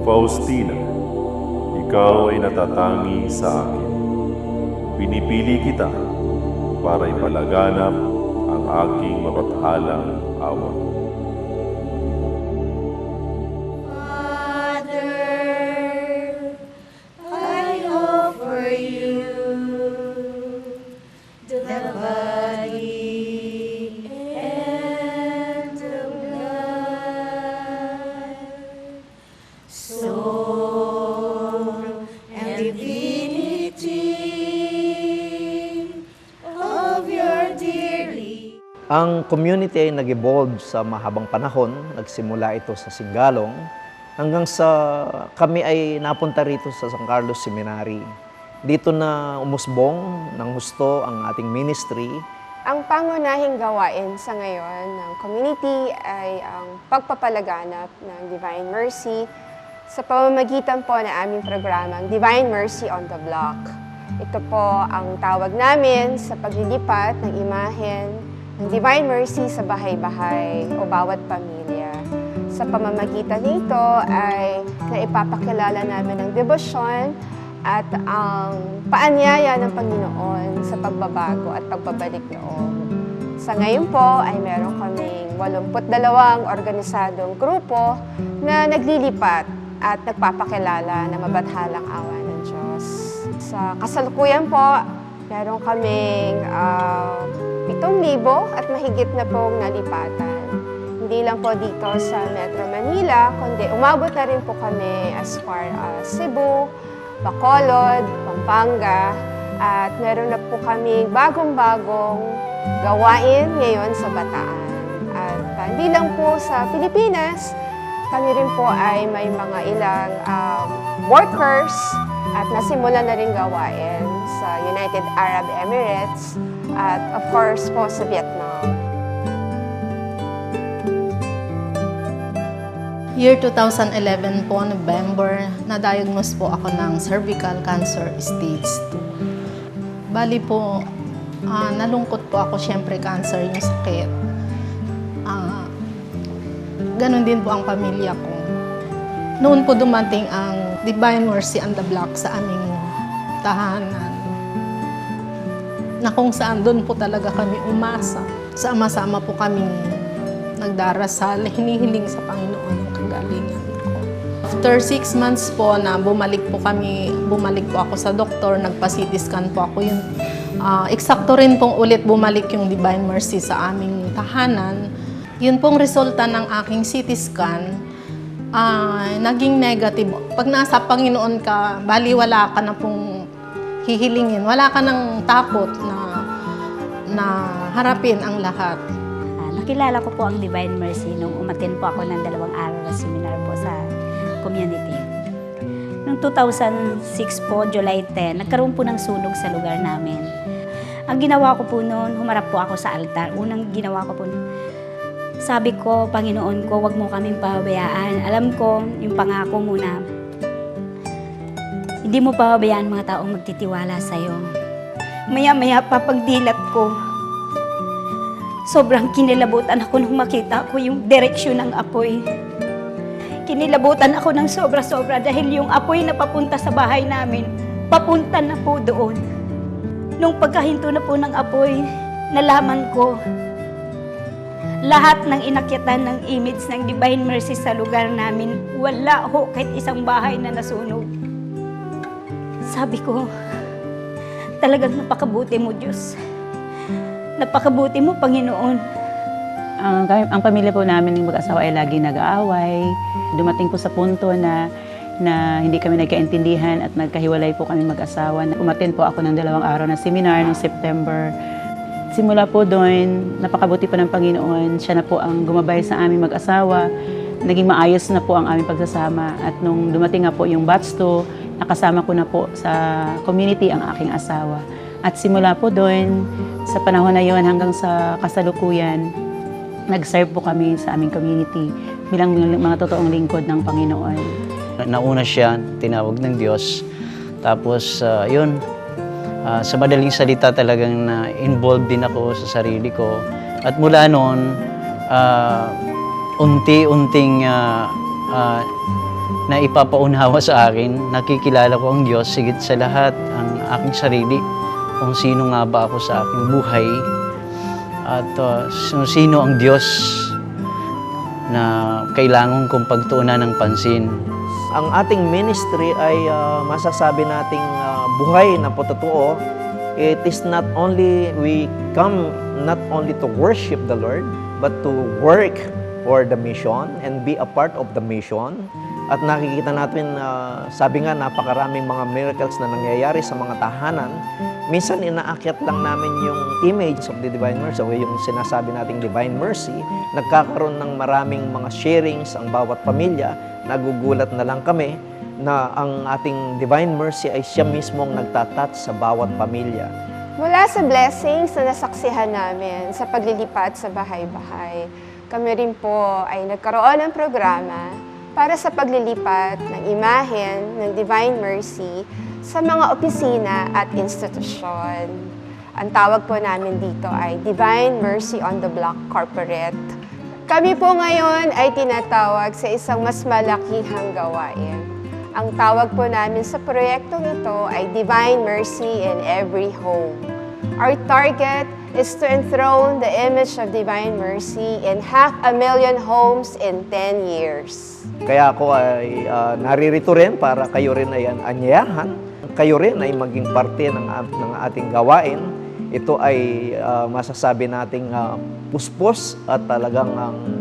Faustina, ikaw ay natatangi sa akin. Pinipili kita para ipalaganap ang aking mapaghalang awa. Ang community ay nag-evolve sa mahabang panahon. Nagsimula ito sa Singalong hanggang sa kami ay napunta rito sa San Carlos Seminary. Dito na umusbong ng husto ang ating ministry. Ang pangunahing gawain sa ngayon ng community ay ang pagpapalaganap ng Divine Mercy sa pamamagitan po ng aming programang Divine Mercy on the Block. Ito po ang tawag namin sa paglilipat ng imahen ng Divine Mercy sa bahay-bahay o bawat pamilya. Sa pamamagitan nito ay naipapakilala namin ang debosyon at ang paanyaya ng Panginoon sa pagbabago at pagbabalik loob. Sa ngayon po ay meron kaming 82 organisadong grupo na naglilipat at nagpapakilala ng mabathalang awa ng Diyos. Sa kasalukuyan po, meron kaming 7,000 at mahigit na pong nalipatan. Hindi lang po dito sa Metro Manila, kundi umabot na rin po kami as far as Cebu, Bacolod, Pampanga, at meron na po kami bagong-bagong gawain ngayon sa Bataan. At hindi lang po sa Pilipinas, kami rin po ay may mga ilang workers at nasimulan na rin gawain sa United Arab Emirates at of course po sa Vietnam. Year 2011 po, November, na-diagnose po ako ng cervical cancer stage 2. Bali po, nalungkot po ako, syempre cancer yung sakit. Ganon din po ang pamilya ko. Noon po dumating ang Divine Mercy on the Block sa aming tahanan, na kung saan doon po talaga kami umasa. Sama-sama po kami nagdarasal, hinihiling sa Panginoon ang kagalingan ko. After 6 months po na bumalik po ako sa doktor, nagpa-CT scan po ako yun. Eksakto rin pong ulit bumalik yung Divine Mercy sa aming tahanan. Yun pong resulta ng aking CT scan, naging negative. Pag nasa Panginoon ka, bali wala ka na pong hihilingin. Wala ka ng takot na harapin ang lahat. Nakilala ko po ang Divine Mercy nung umattend po ako ng 2 araw na seminar po sa community. Noong 2006 po, July 10, nagkaroon po ng sunog sa lugar namin. Ang ginawa ko po noon, humarap po ako sa altar. Unang ginawa ko po noon, sabi ko, Panginoon ko, wag mo kaming pahabayaan. Alam ko, yung pangako mo na, hindi mo pahabayaan mga taong magtitiwala sa'yo. Maya-maya pa pagdilat ko, sobrang kinilabutan ako nung makita ko yung direksyon ng apoy. Kinilabutan ako ng sobra-sobra dahil yung apoy na papunta sa bahay namin, papunta na po doon. Nung pagkahinto na po ng apoy, nalaman ko, lahat ng inakyatan ng image ng Divine Mercy sa lugar namin, wala ho kahit isang bahay na nasunog. Sabi ko, talagang napakabuti mo, Diyos. Napakabuti mo, Panginoon. Ang pamilya po namin ng mag-asawa ay lagi nag-aaway. Dumating po sa punto na hindi kami nagkaintindihan at nagkahiwalay po kami mag-asawa. Umattend po ako ng 2 araw na seminar noong September. Simula po doon, napakabuti po ng Panginoon. Siya na po ang gumabay sa aming mag-asawa. Naging maayos na po ang aming pagsasama. At nung dumating nga po yung batch 2, nakasama ko na po sa community ang aking asawa. At simula po doon, sa panahon na yon hanggang sa kasalukuyan, nag-serve po kami sa aming community bilang mga totoong lingkod ng Panginoon. Nauna siya, tinawag ng Diyos. Tapos, sa madaling salita talagang na-involved din ako sa sarili ko. At mula noon, unti-unting na ipapaunawa sa akin. Nakikilala ko ang Diyos higit sa lahat, ang aking sarili, kung sino nga ba ako sa aking buhay at sino ang Diyos na kailangan kong pagtuunan ng pansin. Ang ating ministry ay masasabi nating buhay na totoo. It is not only, we come not only to worship the Lord, but to work for the mission and be a part of the mission. At nakikita natin, sabi nga, napakaraming mga miracles na nangyayari sa mga tahanan. Minsan, inaakyat lang namin yung image of the Divine Mercy, o yung sinasabi nating Divine Mercy. Nagkakaroon ng maraming mga sharings ang bawat pamilya. Nagugulat na lang kami na ang ating Divine Mercy ay siya mismong nagtatouch sa bawat pamilya. Mula sa blessings na nasaksihan namin sa paglilipat sa bahay-bahay, kami rin po ay nagkaroon ng programa para sa paglilipat ng imahen ng Divine Mercy sa mga opisina at institusyon. Ang tawag po namin dito ay Divine Mercy on the Block Corporate. Kami po ngayon ay tinatawag sa isang mas malakihang gawain. Ang tawag po namin sa proyektong ito ay Divine Mercy in Every Home. Our target is to enthrone the image of Divine Mercy in 500,000 homes in 10 years. Kaya ako ay naririto rin para kayo rin ay anyayahan. Kayo rin ay maging parte ng ating gawain. Ito ay masasabi nating puspos at talagang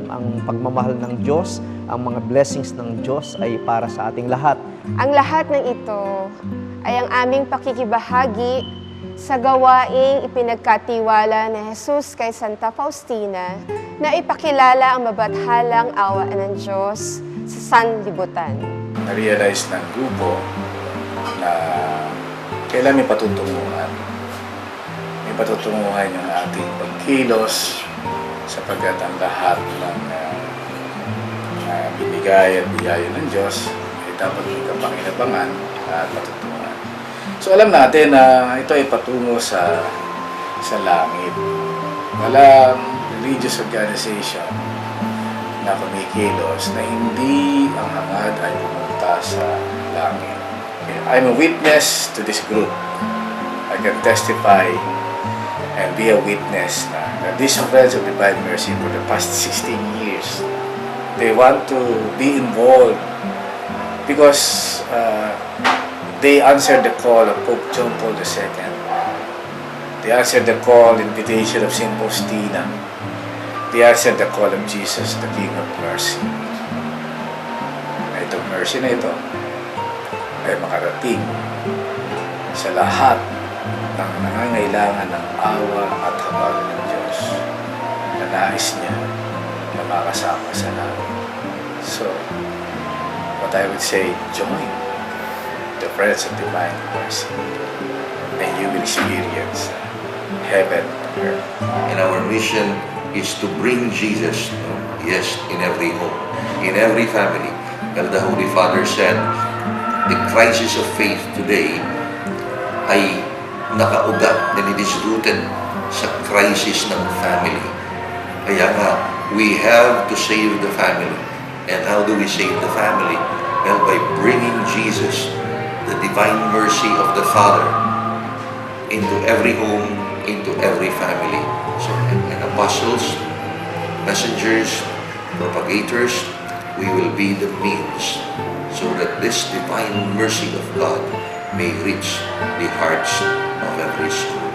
ang pagmamahal ng Diyos, ang mga blessings ng Diyos ay para sa ating lahat. Ang lahat ng ito ay ang aming pakikibahagi sa gawaing ipinagkatiwala ni Jesus kay Santa Faustina na ipakilala ang mabathalang awa ng Diyos sa sanlibutan. Na-realize ng grupo na kailan may patutunguhan. May patutunguhan yung ating pagkilos sapagkat ang lahat ng binigay at biyaya ng Diyos ay dapat may kapanginabangan at patutunguhan. So alam natin na ito ay patungo sa langit. Walang religious organization na kumikilos na hindi ang hangad ay pumunta sa langit. I'm a witness to this group. I can testify and be a witness na these Friends of Divine Mercy for the past 16 years, they want to be involved because they answered the call of Pope John Paul II. They answered the call, invitation of Saint Faustina. They answered the call of Jesus, the King of Mercy. Na itong mercy na ito ay makarating sa lahat ng nangangailangan ng awa at habag ng Diyos na nais niya na makasama sa langit. So, what I would say, join the Friends of Divine Mercy and you will experience heaven on earth. And our mission is to bring Jesus, yes, in every home, in every family. Well, the Holy Father said, the crisis of faith today ay nakaugat and it is rooted sa crisis ng family. Kaya nga, we have to save the family. And how do we save the family? Well, by bringing Jesus, the divine mercy of the Father, into every home, into every family. So, and apostles, messengers, propagators, we will be the means so that this divine mercy of God may reach the hearts of every soul.